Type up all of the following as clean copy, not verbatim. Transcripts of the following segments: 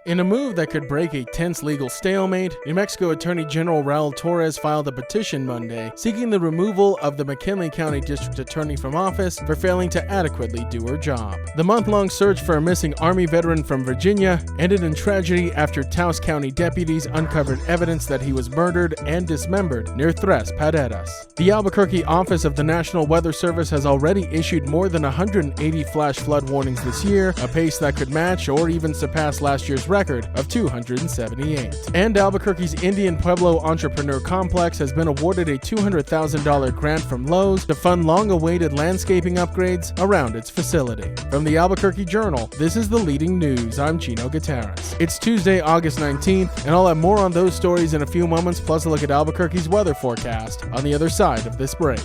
In a move that could break a tense legal stalemate, New Mexico Attorney General Raul Torres filed a petition Monday seeking the removal of the McKinley County District Attorney from office for failing to adequately do her job. The month-long search for a missing Army veteran from Virginia ended in tragedy after Taos County deputies uncovered evidence that he was murdered and dismembered near Tres Paredes. The Albuquerque office of the National Weather Service has already issued more than 180 flash flood warnings this year, a pace that could match or even surpass last year's record of 278. And Albuquerque's Indian Pueblo Entrepreneur Complex has been awarded a $200,000 grant from Lowe's to fund long-awaited landscaping upgrades around its facility. From the Albuquerque Journal, this is the leading news. I'm Gino Gutierrez. It's Tuesday, August 19th, and I'll have more on those stories in a few moments, plus a look at Albuquerque's weather forecast on the other side of this break.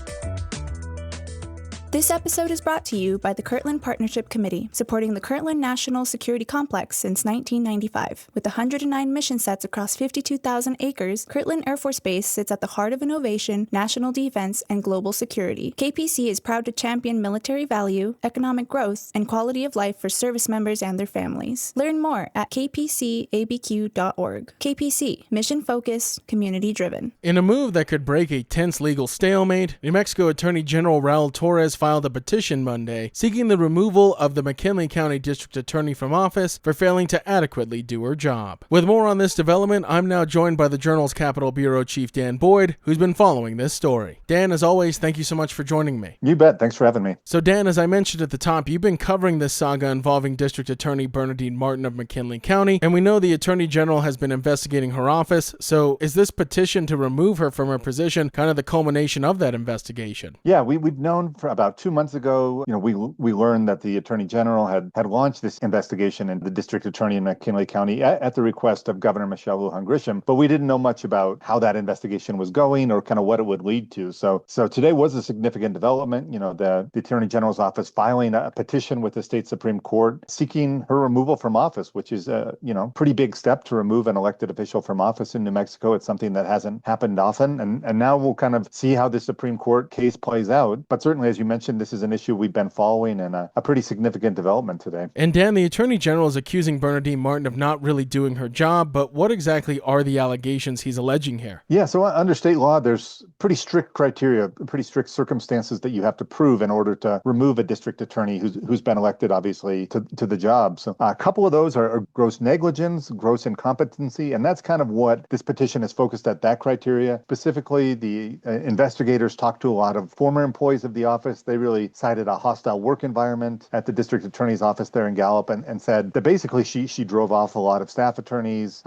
This episode is brought to you by the Kirtland Partnership Committee, supporting the Kirtland National Security Complex since 1995. With 109 mission sets across 52,000 acres, Kirtland Air Force Base sits at the heart of innovation, national defense, and global security. KPC is proud to champion military value, economic growth, and quality of life for service members and their families. Learn more at kpcabq.org. KPC, mission-focused, community-driven. In a move that could break a tense legal stalemate, New Mexico Attorney General Raul Torres filed a petition Monday seeking the removal of the McKinley County District Attorney from office for failing to adequately do her job. With more on this development, I'm now joined by the Journal's Capitol Bureau Chief Dan Boyd, who's been following this story. Dan, as always, thank you so much for joining me. You bet. Thanks for having me. So Dan, as I mentioned at the top, you've been covering this saga involving District Attorney Bernadine Martin of McKinley County, and we know the Attorney General has been investigating her office. So is this petition to remove her from her position kind of the culmination of that investigation? Yeah, we've known for about 2 months ago, we learned that the Attorney General had launched this investigation into the District Attorney in McKinley County at the request of Governor Michelle Lujan Grisham, but we didn't know much about how that investigation was going or kind of what it would lead to. So today was a significant development. The Attorney General's office filing a petition with the state Supreme Court seeking her removal from office, which is a pretty big step to remove an elected official from office in New Mexico. It's something that hasn't happened often, and now we'll kind of see how the Supreme Court case plays out. But certainly, as you mentioned, this is an issue we've been following and a pretty significant development today. And Dan, the Attorney General is accusing Bernadine Martin of not really doing her job, but what exactly are the allegations he's alleging here? Yeah, so under state law, there's pretty strict criteria, pretty strict circumstances that you have to prove in order to remove a district attorney who's been elected, obviously, to the job. So a couple of those are gross negligence, gross incompetency, and that's kind of what this petition is focused at, that criteria. Specifically, the investigators talked to a lot of former employees of the office. They really cited a hostile work environment at the district attorney's office there in Gallup and said that basically she drove off a lot of staff attorneys,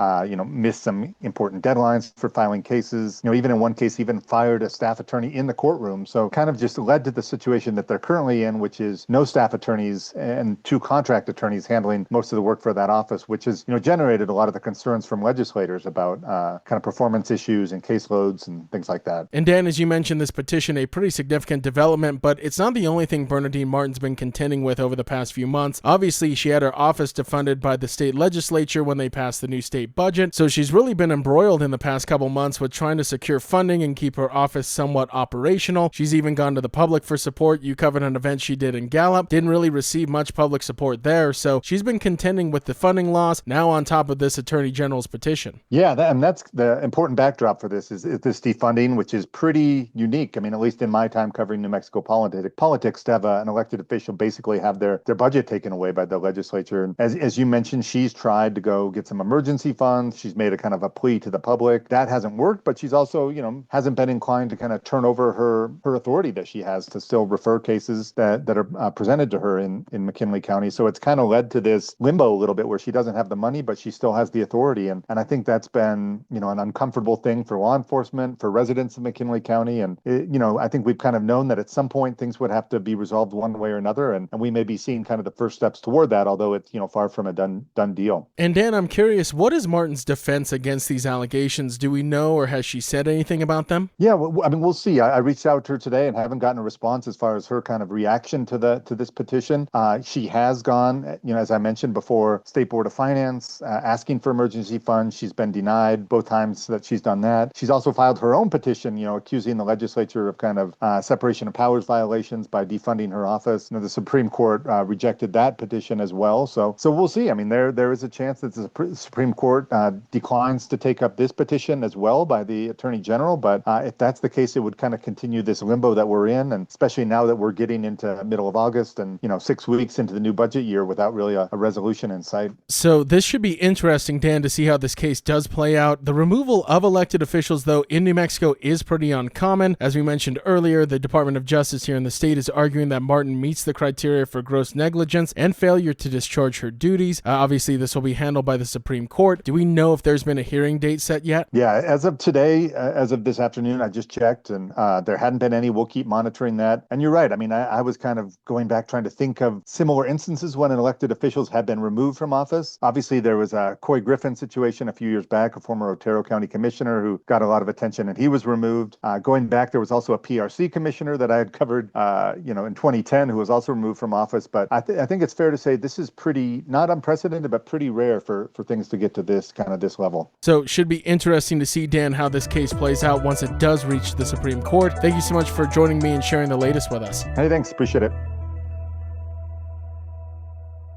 missed some important deadlines for filing cases, even in one case, even fired a staff attorney in the courtroom. So kind of just led to the situation that they're currently in, which is no staff attorneys and 2 contract attorneys handling most of the work for that office, which has, generated a lot of the concerns from legislators about kind of performance issues and caseloads and things like that. And Dan, as you mentioned, this petition, a pretty significant development, but it's not the only thing Bernadine Martin's been contending with over the past few months. Obviously, she had her office defunded by the state legislature when they passed the new state budget, so she's really been embroiled in the past couple months with trying to secure funding and keep her office somewhat operational. She's even gone to the public for support. You covered an event she did in Gallup. Didn't really receive much public support there, so she's been contending with the funding loss, now on top of this Attorney General's petition. Yeah, and that's the important backdrop for this, is this defunding, which is pretty unique. I mean, at least in my time covering New Mexico politics, to have an elected official basically have their budget taken away by the legislature. And as you mentioned, she's tried to go get some emergency funds. She's made a kind of a plea to the public. That hasn't worked, but she's also, hasn't been inclined to kind of turn over her authority that she has to still refer cases that are presented to her in McKinley County. So it's kind of led to this limbo a little bit where she doesn't have the money, but she still has the authority. And I think that's been, an uncomfortable thing for law enforcement, for residents of McKinley County. And, I think we've kind of known that at some point things would have to be resolved one way or another. And we may be seeing kind of the first steps toward that, although it's, far from a done deal. And Dan, I'm curious, what is Martin's defense against these allegations? Do we know, or has she said anything about them? Yeah, we'll see. I reached out to her today and haven't gotten a response as far as her kind of reaction to this petition. She has gone, as I mentioned before, State Board of Finance, asking for emergency funds. She's been denied both times that she's done that. She's also filed her own petition, accusing the legislature of kind of separation of powers violations violations by defunding her office. The Supreme Court rejected that petition as well. So we'll see. I mean, there is a chance that the Supreme Court declines to take up this petition as well by the Attorney General. But if that's the case, it would kind of continue this limbo that we're in, and especially now that we're getting into middle of August and 6 weeks into the new budget year without really a resolution in sight. So this should be interesting, Dan, to see how this case does play out. The removal of elected officials, though, in New Mexico is pretty uncommon. As we mentioned earlier, the Department of Justice here in the state is arguing that Martin meets the criteria for gross negligence and failure to discharge her duties. Obviously, this will be handled by the Supreme Court. Do we know if there's been a hearing date set yet? Yeah, as of today, as of this afternoon, I just checked, and there hadn't been any. We'll keep monitoring that. And you're right. I mean, I was kind of going back trying to think of similar instances when elected officials have been removed from office. Obviously, there was a Coy Griffin situation a few years back, a former Otero County commissioner who got a lot of attention, and he was removed. Going back, there was also a PRC commissioner that I had covered, in 2010, who was also removed from office. But I think it's fair to say this is pretty, not unprecedented, but pretty rare for things to get to this level. So it should be interesting to see, Dan, how this case plays out once it does reach the Supreme Court. Thank you so much for joining me and sharing the latest with us. Hey, thanks. Appreciate it.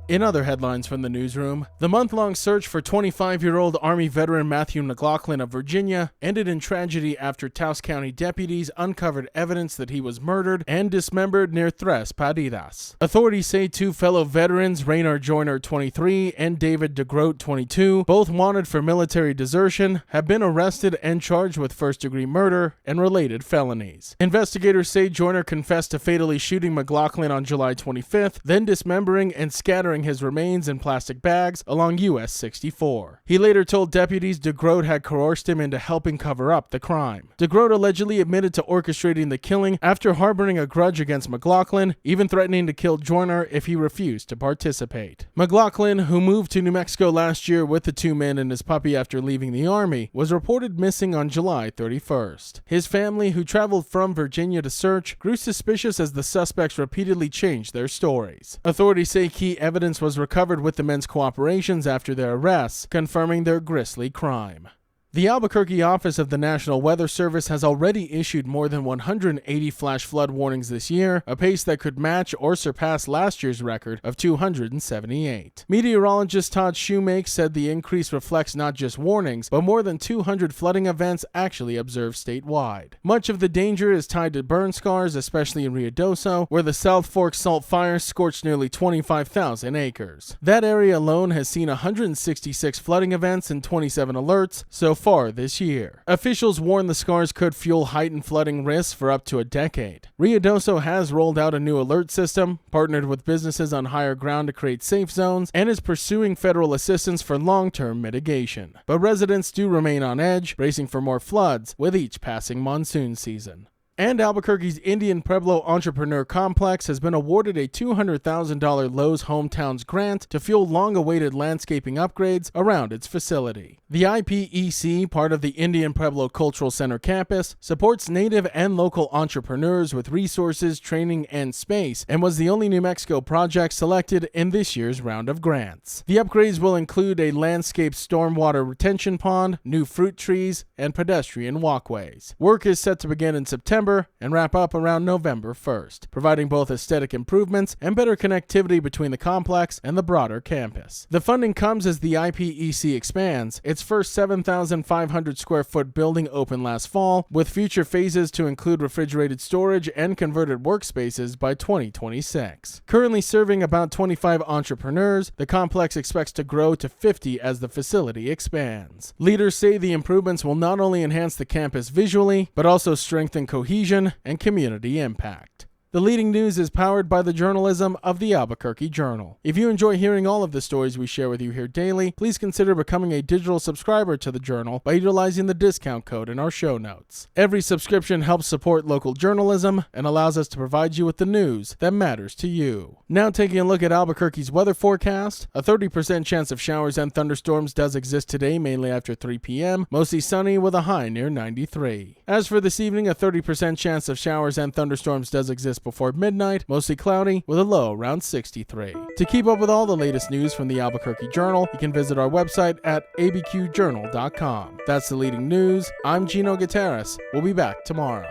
In other headlines from the newsroom, the month-long search for 25-year-old Army veteran Matthew McLaughlin of Virginia ended in tragedy after Taos County deputies uncovered evidence that he was murdered and dismembered near Tres Paridas. Authorities say two fellow veterans, Raynard Joyner, 23, and David DeGroat, 22, both wanted for military desertion, have been arrested and charged with first-degree murder and related felonies. Investigators say Joyner confessed to fatally shooting McLaughlin on July 25th, then dismembering and scattering his remains in plastic bags along US 64. He later told deputies DeGroat had coerced him into helping cover up the crime. DeGroat allegedly admitted to orchestrating the killing after harboring a grudge against McLaughlin, even threatening to kill Joyner if he refused to participate. McLaughlin, who moved to New Mexico last year with the two men and his puppy after leaving the Army, was reported missing on July 31st. His family, who traveled from Virginia to search, grew suspicious as the suspects repeatedly changed their stories. Authorities say key evidence was recovered with the men's cooperations after their arrests, confirming their grisly crime. The Albuquerque office of the National Weather Service has already issued more than 180 flash flood warnings this year, a pace that could match or surpass last year's record of 278. Meteorologist Todd Shoemake said the increase reflects not just warnings, but more than 200 flooding events actually observed statewide. Much of the danger is tied to burn scars, especially in Ruidoso, where the South Fork Salt Fire scorched nearly 25,000 acres. That area alone has seen 166 flooding events and 27 alerts so far this year. Officials warn the scars could fuel heightened flooding risks for up to a decade. Ruidoso has rolled out a new alert system, partnered with businesses on higher ground to create safe zones, and is pursuing federal assistance for long-term mitigation. But residents do remain on edge, bracing for more floods with each passing monsoon season. And Albuquerque's Indian Pueblo Entrepreneur Complex has been awarded a $200,000 Lowe's Hometowns grant to fuel long-awaited landscaping upgrades around its facility. The IPEC, part of the Indian Pueblo Cultural Center campus, supports native and local entrepreneurs with resources, training, and space, and was the only New Mexico project selected in this year's round of grants. The upgrades will include a landscaped stormwater retention pond, new fruit trees, and pedestrian walkways. Work is set to begin in September and wrap up around November 1st, providing both aesthetic improvements and better connectivity between the complex and the broader campus. The funding comes as the IPEC expands. Its first 7,500 square foot building opened last fall, with future phases to include refrigerated storage and converted workspaces by 2026. Currently serving about 25 entrepreneurs, the complex expects to grow to 50 as the facility expands. Leaders say the improvements will not only enhance the campus visually, but also strengthen cohesion and community impact. The leading news is powered by the journalism of the Albuquerque Journal. If you enjoy hearing all of the stories we share with you here daily, please consider becoming a digital subscriber to the Journal by utilizing the discount code in our show notes. Every subscription helps support local journalism and allows us to provide you with the news that matters to you. Now taking a look at Albuquerque's weather forecast, a 30% chance of showers and thunderstorms does exist today, mainly after 3 p.m., mostly sunny with a high near 93. As for this evening, a 30% chance of showers and thunderstorms does exist before midnight, mostly cloudy with a low around 63. To keep up with all the latest news from the Albuquerque Journal, you can visit our website at abqjournal.com. That's the leading news. I'm Gino Gutierrez. We'll be back tomorrow.